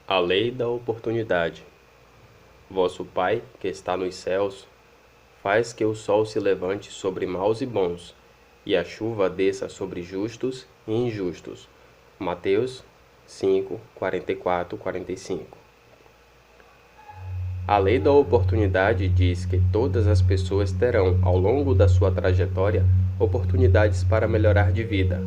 A lei da oportunidade. Vosso Pai, que está nos céus, faz que o sol se levante sobre maus e bons, e a chuva desça sobre justos e injustos. Mateus 5, 44, 45. A lei da oportunidade diz que todas as pessoas terão, ao longo da sua trajetória, oportunidades para melhorar de vida.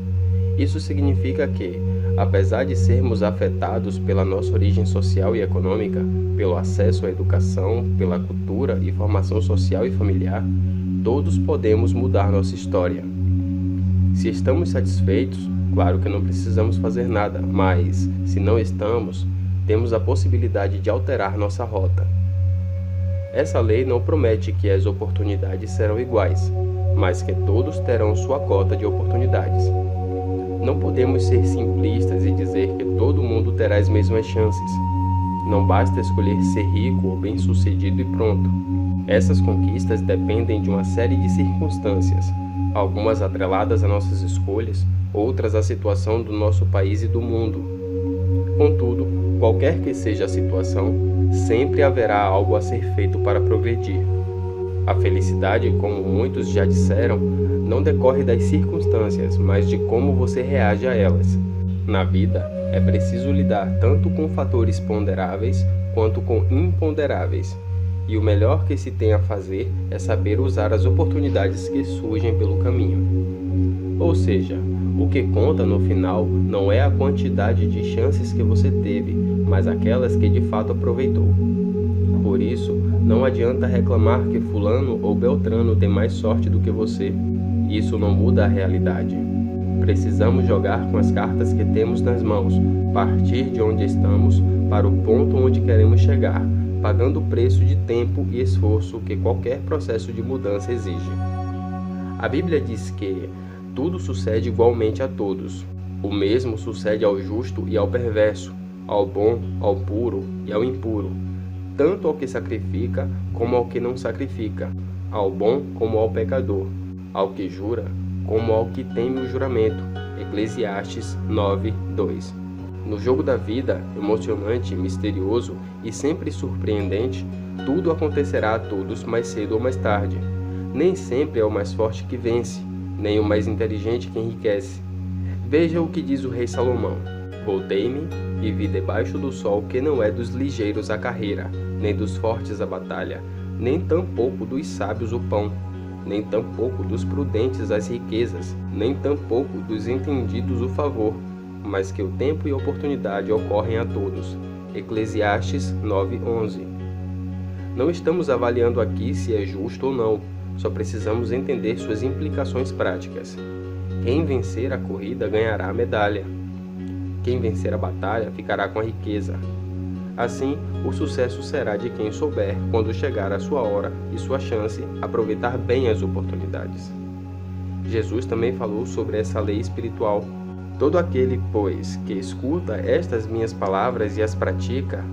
Isso significa que, apesar de sermos afetados pela nossa origem social e econômica, pelo acesso à educação, pela cultura e formação social e familiar, todos podemos mudar nossa história. Se estamos satisfeitos, claro que não precisamos fazer nada, mas, se não estamos, temos a possibilidade de alterar nossa rota. Essa lei não promete que as oportunidades serão iguais, mas que todos terão sua cota de oportunidades. Não podemos ser simplistas e dizer que todo mundo terá as mesmas chances. Não basta escolher ser rico ou bem-sucedido e pronto. Essas conquistas dependem de uma série de circunstâncias, algumas atreladas a nossas escolhas, outras à situação do nosso país e do mundo. Contudo, qualquer que seja a situação, sempre haverá algo a ser feito para progredir. A felicidade, como muitos já disseram, não decorre das circunstâncias, mas de como você reage a elas. Na vida, é preciso lidar tanto com fatores ponderáveis quanto com imponderáveis. E o melhor que se tem a fazer é saber usar as oportunidades que surgem pelo caminho. Ou seja, o que conta no final não é a quantidade de chances que você teve, mas aquelas que de fato aproveitou. Por isso, não adianta reclamar que fulano ou beltrano tem mais sorte do que você. Isso não muda a realidade. Precisamos jogar com as cartas que temos nas mãos, partir de onde estamos para o ponto onde queremos chegar, pagando o preço de tempo e esforço que qualquer processo de mudança exige. A Bíblia diz que tudo sucede igualmente a todos. O mesmo sucede ao justo e ao perverso, ao bom, ao puro e ao impuro, tanto ao que sacrifica como ao que não sacrifica, ao bom como ao pecador, ao que jura como ao que teme o juramento. Eclesiastes 9, 2. No jogo da vida, emocionante, misterioso e sempre surpreendente, tudo acontecerá a todos mais cedo ou mais tarde. Nem sempre é o mais forte que vence, nem o mais inteligente que enriquece. Veja o que diz o rei Salomão: voltei-me e vi debaixo do sol que não é dos ligeiros a carreira, nem dos fortes a batalha, nem tampouco dos sábios o pão, nem tampouco dos prudentes as riquezas, nem tampouco dos entendidos o favor, mas que o tempo e a oportunidade ocorrem a todos. Eclesiastes 9:11. Não estamos avaliando aqui se é justo ou não, só precisamos entender suas implicações práticas. Quem vencer a corrida ganhará a medalha. Quem vencer a batalha ficará com a riqueza. Assim, o sucesso será de quem souber, quando chegar a sua hora e sua chance, aproveitar bem as oportunidades. Jesus também falou sobre essa lei espiritual. Todo aquele, pois, que escuta estas minhas palavras e as pratica,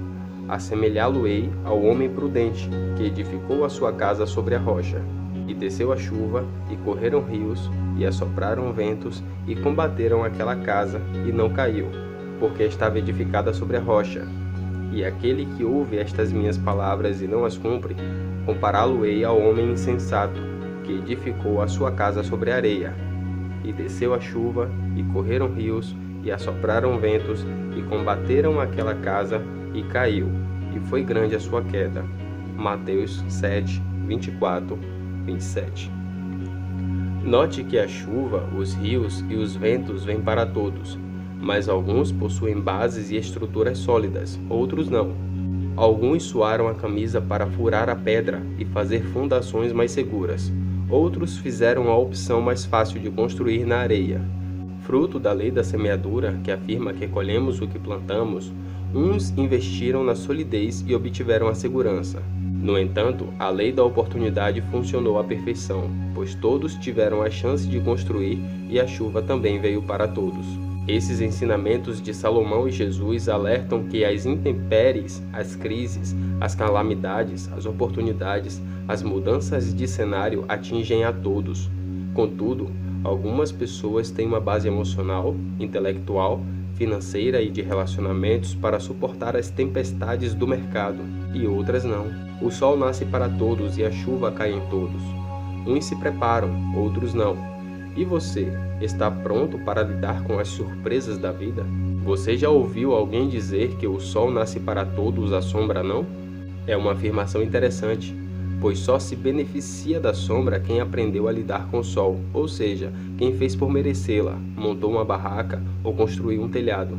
assemelhá-lo-ei ao homem prudente, que edificou a sua casa sobre a rocha. E desceu a chuva, e correram rios, e assopraram ventos, e combateram aquela casa, e não caiu, porque estava edificada sobre a rocha. E aquele que ouve estas minhas palavras e não as cumpre, compará-lo-ei ao homem insensato, que edificou a sua casa sobre a areia. E desceu a chuva, e correram rios, e assopraram ventos, e combateram aquela casa, e caiu, e foi grande a sua queda. Mateus 7, 24, 27. Note que a chuva, os rios e os ventos vêm para todos, mas alguns possuem bases e estruturas sólidas, outros não. Alguns suaram a camisa para furar a pedra e fazer fundações mais seguras. Outros fizeram a opção mais fácil de construir na areia. Fruto da lei da semeadura, que afirma que colhemos o que plantamos, uns investiram na solidez e obtiveram a segurança. No entanto, a lei da oportunidade funcionou à perfeição, pois todos tiveram a chance de construir e a chuva também veio para todos. Esses ensinamentos de Salomão e Jesus alertam que as intempéries, as crises, as calamidades, as oportunidades, as mudanças de cenário atingem a todos. Contudo, algumas pessoas têm uma base emocional, intelectual, financeira e de relacionamentos para suportar as tempestades do mercado, e outras não. O sol nasce para todos e a chuva cai em todos. Uns se preparam, outros não. E você, está pronto para lidar com as surpresas da vida? Você já ouviu alguém dizer que o sol nasce para todos, a sombra não? É uma afirmação interessante, pois só se beneficia da sombra quem aprendeu a lidar com o sol, ou seja, quem fez por merecê-la, montou uma barraca ou construiu um telhado.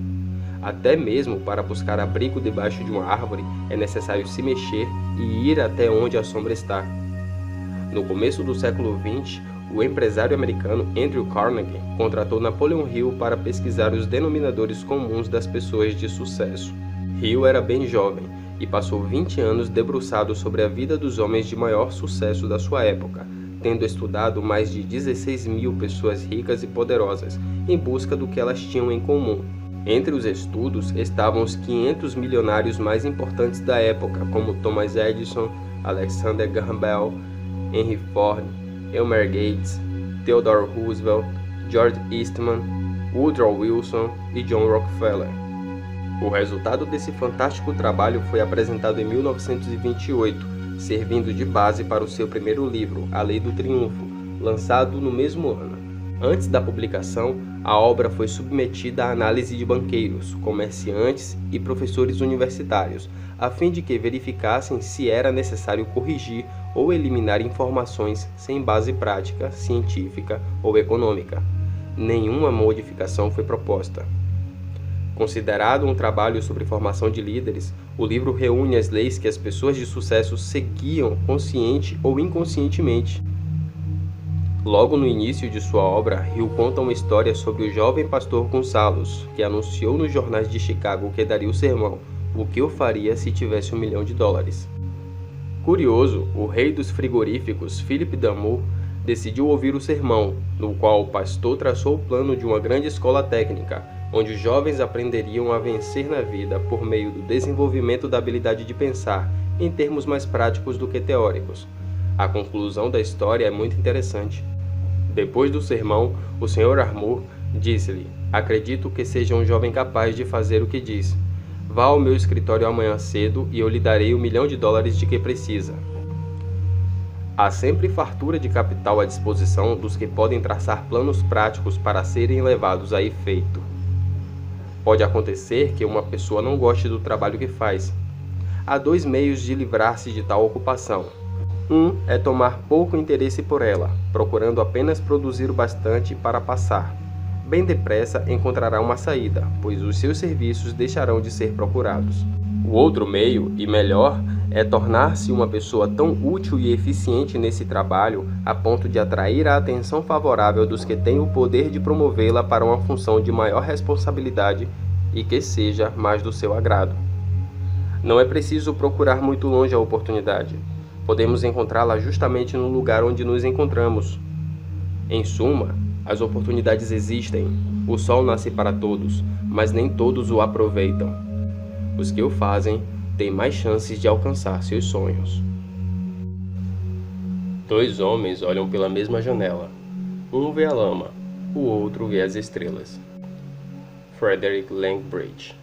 Até mesmo para buscar abrigo debaixo de uma árvore é necessário se mexer e ir até onde a sombra está. No começo do século XX, o empresário americano Andrew Carnegie contratou Napoleon Hill para pesquisar os denominadores comuns das pessoas de sucesso. Hill era bem jovem e passou 20 anos debruçado sobre a vida dos homens de maior sucesso da sua época, tendo estudado mais de 16 mil pessoas ricas e poderosas, em busca do que elas tinham em comum. Entre os estudos estavam os 500 milionários mais importantes da época, como Thomas Edison, Alexander Graham Bell, Henry Ford, Elmer Gates, Theodore Roosevelt, George Eastman, Woodrow Wilson e John Rockefeller. O resultado desse fantástico trabalho foi apresentado em 1928, servindo de base para o seu primeiro livro, A Lei do Triunfo, lançado no mesmo ano. Antes da publicação, a obra foi submetida à análise de banqueiros, comerciantes e professores universitários, a fim de que verificassem se era necessário corrigir ou eliminar informações sem base prática, científica ou econômica. Nenhuma modificação foi proposta. Considerado um trabalho sobre formação de líderes, o livro reúne as leis que as pessoas de sucesso seguiam consciente ou inconscientemente. Logo no início de sua obra, Hill conta uma história sobre o jovem pastor Gonçalves, que anunciou nos jornais de Chicago que daria o sermão "O que eu faria se tivesse $1 milhão?". Curioso, o rei dos frigoríficos, Philip Damour, decidiu ouvir o sermão, no qual o pastor traçou o plano de uma grande escola técnica, onde os jovens aprenderiam a vencer na vida por meio do desenvolvimento da habilidade de pensar, em termos mais práticos do que teóricos. A conclusão da história é muito interessante. Depois do sermão, o Sr. Armour disse-lhe: "Acredito que seja um jovem capaz de fazer o que diz. Vá ao meu escritório amanhã cedo e eu lhe darei $1 milhão de que precisa." Há sempre fartura de capital à disposição dos que podem traçar planos práticos para serem levados a efeito. Pode acontecer que uma pessoa não goste do trabalho que faz. Há 2 meios de livrar-se de tal ocupação. Um é tomar pouco interesse por ela, procurando apenas produzir o bastante para passar. Bem depressa encontrará uma saída, pois os seus serviços deixarão de ser procurados. O outro meio, e melhor, é tornar-se uma pessoa tão útil e eficiente nesse trabalho a ponto de atrair a atenção favorável dos que têm o poder de promovê-la para uma função de maior responsabilidade e que seja mais do seu agrado. Não é preciso procurar muito longe a oportunidade. Podemos encontrá-la justamente no lugar onde nos encontramos. Em suma, as oportunidades existem. O sol nasce para todos, mas nem todos o aproveitam. Os que o fazem têm mais chances de alcançar seus sonhos. 2 homens olham pela mesma janela. Um vê a lama, o outro vê as estrelas. Frederick Langbridge.